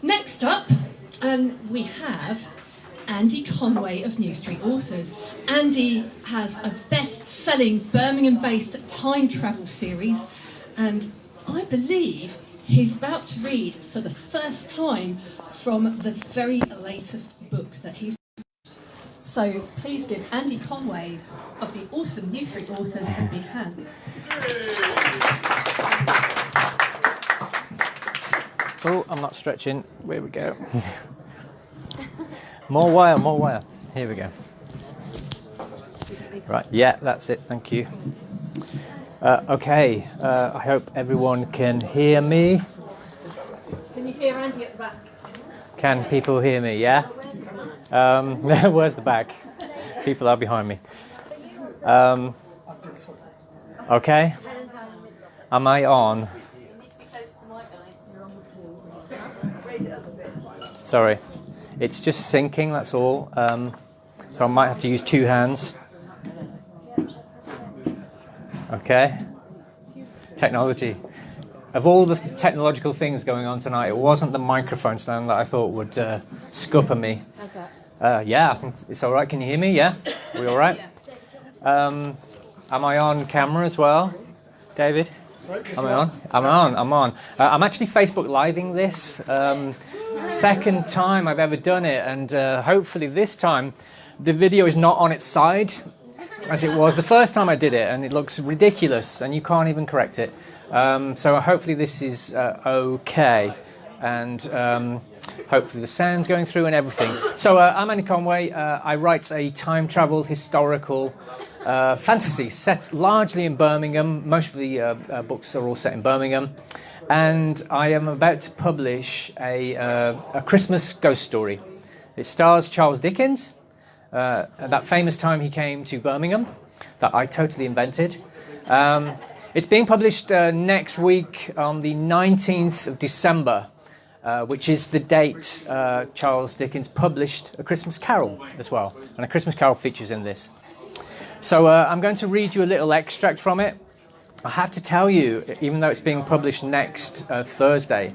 Next up, we have Andy Conway of New Street Authors. Andy has a best-selling Birmingham-based time travel series, and I believe he's about to read for the first time from the very latest book that he's. So please give Andy Conway of the awesome New Street Authors a big hand. Oh, I'm not stretching. Here we go. More wire, more wire. Here we go. Right, yeah, that's it. Thank you. Okay, I hope everyone can hear me. Can you hear Andy at the back? Can people hear me? Yeah? Where's the back? People are behind me. Okay. Am I on? Sorry. It's just syncing, that's all. So I might have to use two hands. Okay. Technology. Of all the technological things going on tonight, it wasn't the microphone stand that I thought would scupper me. How's that? Yeah, I think it's all right. Can you hear me? Yeah? Are we all right? Am I on camera as well, David? Am I on? I'm on. I'm actually Facebook Living this. Second time I've ever done it, and hopefully this time the video is not on its side as it was the first time I did it, and it looks ridiculous and you can't even correct it. So hopefully this is okay, and hopefully the sound's going through and everything. So I'm Andy Conway. I write a time travel historical fantasy set largely in Birmingham. Most of the books are all set in Birmingham. And I am about to publish a Christmas ghost story. It stars Charles Dickens, at that famous time he came to Birmingham, that I totally invented. It's being published next week on the 19th of December, which is the date Charles Dickens published A Christmas Carol as well. And A Christmas Carol features in this. So I'm going to read you a little extract from it. I have to tell you, even though it's being published next Thursday,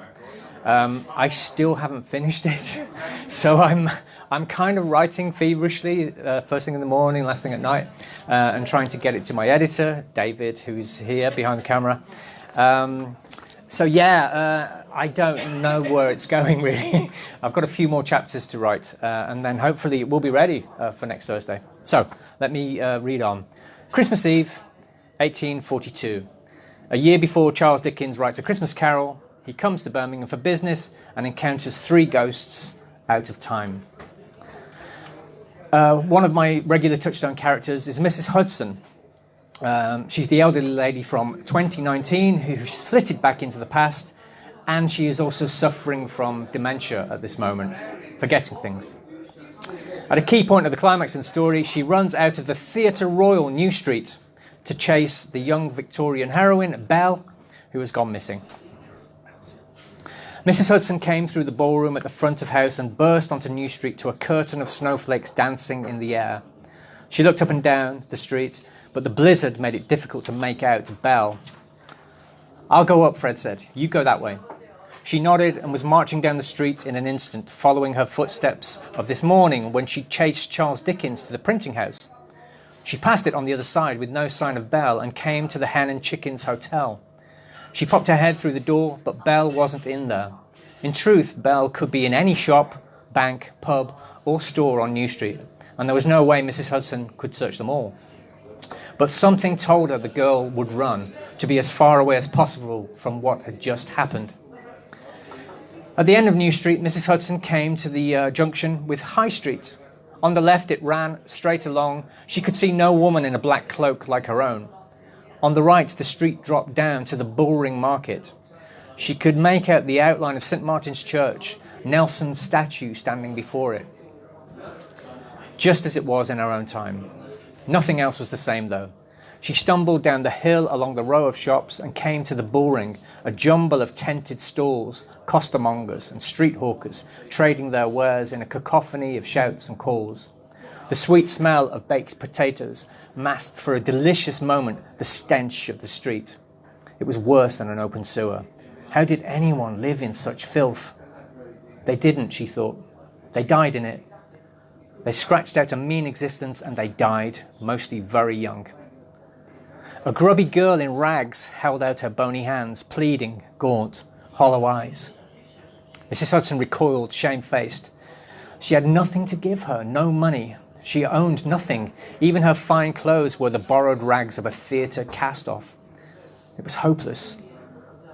I still haven't finished it. So I'm kind of writing feverishly, first thing in the morning, last thing at night, and trying to get it to my editor, David, who's here behind the camera. So yeah, I don't know where it's going really. I've got a few more chapters to write, and then hopefully it will be ready for next Thursday. So let me read on. Christmas Eve, 1842. A year before Charles Dickens writes A Christmas Carol, he comes to Birmingham for business and encounters three ghosts out of time. One of my regular touchstone characters is Mrs. Hudson. She's the elderly lady from 2019 who's flitted back into the past, and she is also suffering from dementia at this moment, forgetting things. At a key point of the climax in the story, she runs out of the Theatre Royal, New Street, to chase the young Victorian heroine, Belle, who has gone missing. Mrs. Hudson came through the ballroom at the front of house and burst onto New Street to a curtain of snowflakes dancing in the air. She looked up and down the street, but the blizzard made it difficult to make out Belle. "I'll go up," Fred said. "You go that way." She nodded and was marching down the street in an instant, following her footsteps of this morning when she chased Charles Dickens to the printing house. She passed it on the other side with no sign of Belle and came to the Hen and Chickens Hotel. She popped her head through the door, but Belle wasn't in there. In truth, Belle could be in any shop, bank, pub, or store on New Street, and there was no way Mrs. Hudson could search them all. But something told her the girl would run, to be as far away as possible from what had just happened. At the end of New Street, Mrs. Hudson came to the junction with High Street. On the left, it ran straight along. She could see no woman in a black cloak like her own. On the right, the street dropped down to the Bullring Market. She could make out the outline of St. Martin's Church, Nelson's statue standing before it. Just as it was in her own time. Nothing else was the same, though. She stumbled down the hill along the row of shops and came to the Bullring, a jumble of tented stalls, costermongers and street hawkers trading their wares in a cacophony of shouts and calls. The sweet smell of baked potatoes masked for a delicious moment the stench of the street. It was worse than an open sewer. How did anyone live in such filth? They didn't, she thought. They died in it. They scratched out a mean existence and they died, mostly very young. A grubby girl in rags held out her bony hands, pleading, gaunt, hollow eyes. Mrs. Hudson recoiled, shamefaced. She had nothing to give her, no money. She owned nothing. Even her fine clothes were the borrowed rags of a theatre cast-off. It was hopeless.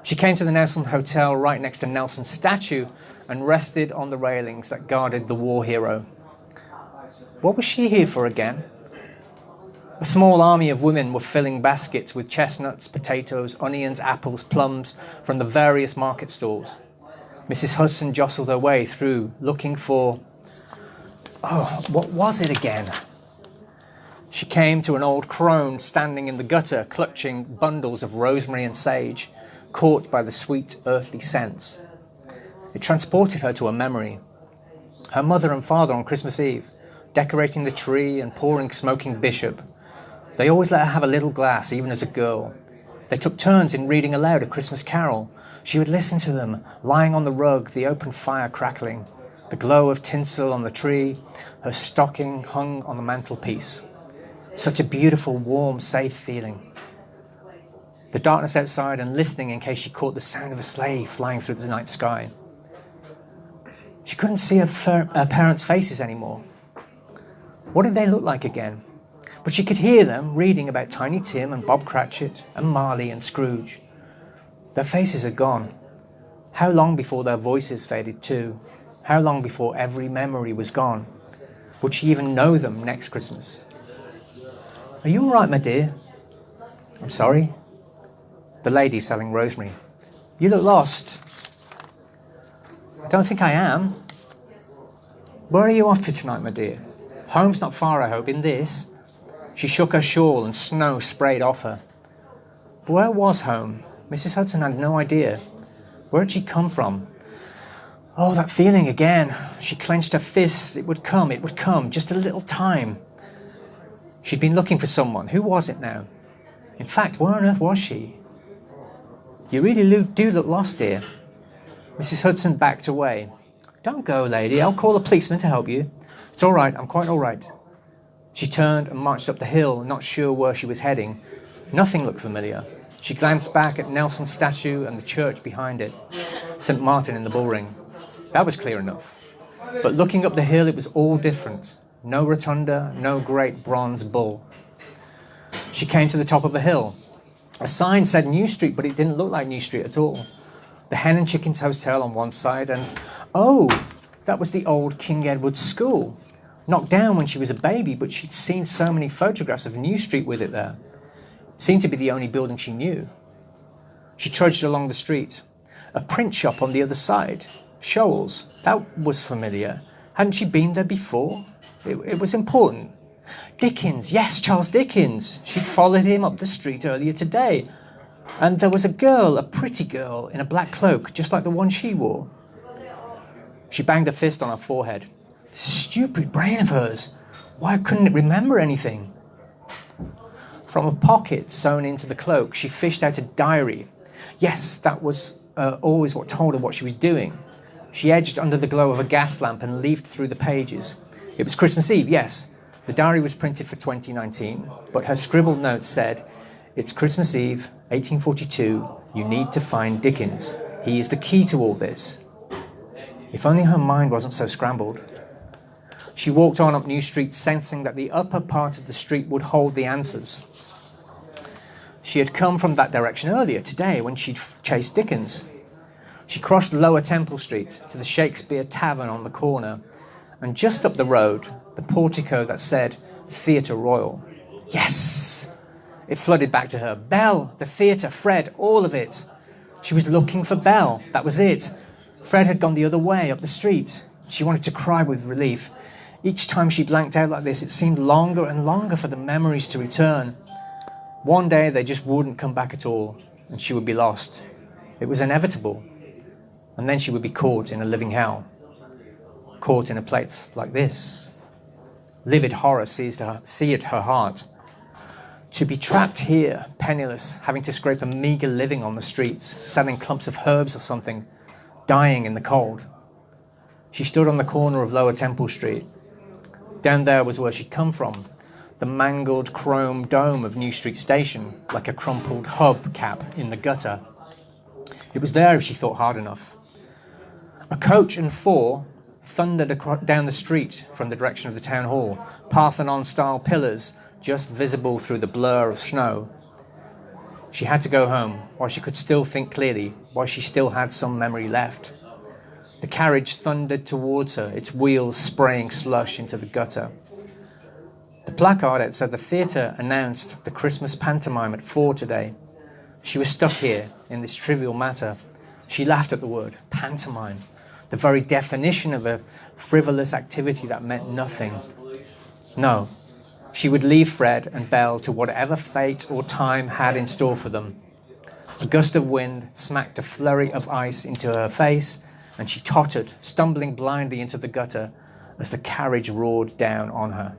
She came to the Nelson Hotel right next to Nelson's statue and rested on the railings that guarded the war hero. What was she here for again? A small army of women were filling baskets with chestnuts, potatoes, onions, apples, plums from the various market stalls. Mrs. Hudson jostled her way through, looking for... Oh, what was it again? She came to an old crone standing in the gutter, clutching bundles of rosemary and sage, caught by the sweet earthly scents. It transported her to a memory. Her mother and father on Christmas Eve, decorating the tree and pouring smoking bishop. They always let her have a little glass, even as a girl. They took turns in reading aloud a Christmas carol. She would listen to them, lying on the rug, the open fire crackling, the glow of tinsel on the tree, her stocking hung on the mantelpiece. Such a beautiful, warm, safe feeling. The darkness outside and listening in case she caught the sound of a sleigh flying through the night sky. She couldn't see her parents' faces anymore. What did they look like again? But she could hear them reading about Tiny Tim and Bob Cratchit and Marley and Scrooge. Their faces are gone. How long before their voices faded too? How long before every memory was gone? Would she even know them next Christmas? Are you all right, my dear? I'm sorry. The lady selling rosemary. You look lost. I don't think I am. Where are you off to tonight, my dear? Home's not far, I hope, in this. She shook her shawl and snow sprayed off her. But where was home? Mrs. Hudson had no idea. Where had she come from? Oh, that feeling again. She clenched her fists. It would come, just a little time. She'd been looking for someone. Who was it now? In fact, where on earth was she? You really do look lost, dear. Mrs. Hudson backed away. Don't go, lady. I'll call a policeman to help you. It's all right. I'm quite all right. She turned and marched up the hill, not sure where she was heading. Nothing looked familiar. She glanced back at Nelson's statue and the church behind it, St. Martin in the bullring. That was clear enough. But looking up the hill, it was all different. No rotunda, no great bronze bull. She came to the top of the hill. A sign said New Street, but it didn't look like New Street at all. The Hen and Chickens Hotel on one side, and oh, that was the old King Edward School. Knocked down when she was a baby, but she'd seen so many photographs of New Street with it there. It seemed to be the only building she knew. She trudged along the street. A print shop on the other side. Shoals. That was familiar. Hadn't she been there before? It was important. Dickens. Yes, Charles Dickens. She'd followed him up the street earlier today. And there was a girl, a pretty girl, in a black cloak, just like the one she wore. She banged a fist on her forehead. This stupid brain of hers. Why couldn't it remember anything? From a pocket sewn into the cloak, she fished out a diary. Yes, that was always what told her what she was doing. She edged under the glow of a gas lamp and leafed through the pages. It was Christmas Eve, yes. The diary was printed for 2019, but her scribbled note said, "It's Christmas Eve, 1842. You need to find Dickens. He is the key to all this." If only her mind wasn't so scrambled. She walked on up New Street, sensing that the upper part of the street would hold the answers. She had come from that direction earlier, today, when she'd chased Dickens. She crossed Lower Temple Street to the Shakespeare Tavern on the corner, and just up the road, the portico that said Theatre Royal. Yes! It flooded back to her. Belle, the theatre, Fred, all of it. She was looking for Belle. That was it. Fred had gone the other way, up the street. She wanted to cry with relief. Each time she blanked out like this, it seemed longer and longer for the memories to return. One day they just wouldn't come back at all, and she would be lost. It was inevitable. And then she would be caught in a living hell. Caught in a place like this. Livid horror seized her heart. To be trapped here, penniless, having to scrape a meagre living on the streets, selling clumps of herbs or something, dying in the cold. She stood on the corner of Lower Temple Street. Down there was where she'd come from, the mangled chrome dome of New Street Station, like a crumpled hub cap in the gutter. It was there if she thought hard enough. A coach and four thundered down the street from the direction of the town hall, Parthenon-style pillars just visible through the blur of snow. She had to go home, while she could still think clearly, while she still had some memory left. The carriage thundered towards her, its wheels spraying slush into the gutter. The placard outside the theatre announced the Christmas pantomime at 4 today. She was stuck here in this trivial matter. She laughed at the word, pantomime, the very definition of a frivolous activity that meant nothing. No, she would leave Fred and Belle to whatever fate or time had in store for them. A gust of wind smacked a flurry of ice into her face, and she tottered, stumbling blindly into the gutter as the carriage roared down on her.